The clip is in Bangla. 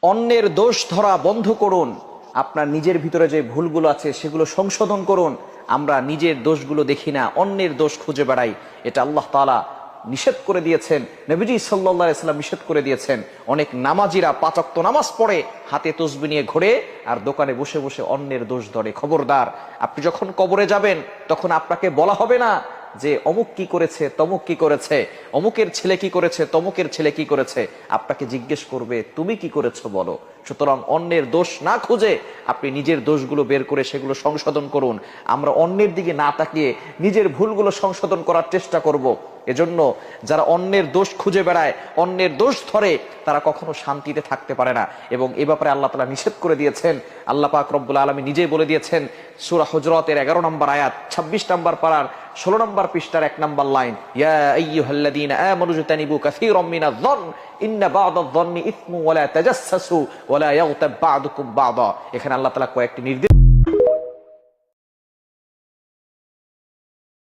অন্যের দোষ ধরা বন্ধ করুন, আপনার নিজের ভিতরে যে ভুলগুলো আছে সেগুলো সংশোধন করুন। আমরা নিজের দোষগুলো দেখি না, অন্যের দোষ খুঁজে বেড়াই। এটা আল্লাহ তাআলা নিষেধ করে দিয়েছেন, নবীজি সাল্লাল্লাহু আলাইহি ওয়াসাল্লাম নিষেধ করে দিয়েছেন। অনেক নামাজিরা 5 ওয়াক্ত নামাজ পড়ে, হাতে তসবিহ নিয়ে ঘোরে আর দোকানে বসে বসে অন্যের দোষ ধরে। খবরদার, আপনি যখন কবরে যাবেন তখন আপনাকে বলা হবে না যে অমুক কি করেছে, তমুক কি করেছে, অমুকের ছেলে কি করেছে, তমুকের ছেলে কি করেছে। আপনাকে জিজ্ঞেস করবে তুমি কি করেছো বলো। সুতরাং অন্যের দোষ না খুঁজে আপনি নিজের দোষগুলো বের করে সেগুলো সংশোধন করুন। আমরা অন্যের দিকে না তাকিয়ে নিজের ভুলগুলো সংশোধন করার চেষ্টা করব। এজন্য যারা অন্যের দোষ খুঁজে বেড়ায়, অন্যের দোষ ধরে, তারা কখনো শান্তিতে থাকতে পারে না। এবং এ ব্যাপারে আল্লাহ তাআলা নিষেধ করে দিয়েছেন। আল্লাহ পাক রব্বুল আলামিন নিজেই বলে দিয়েছেন সূরা হুজরাতের 11 নম্বর আয়াত, 26 নম্বর পারার 16 নম্বর পৃষ্ঠার 1 নম্বর লাইন, ইয়া আইয়ুহাল্লাযীনা আমানু জতানিবু কাসীরাম মিনায-যন্ন ইন্না বা'দায-যন্নি ইসমুন ওয়া লা তাজাসসাসু ওয়া লা ইয়াগতাব বা'দুকুম বা'দা। এখানে আল্লাহ তাআলা কয়েকটি নির্দেশ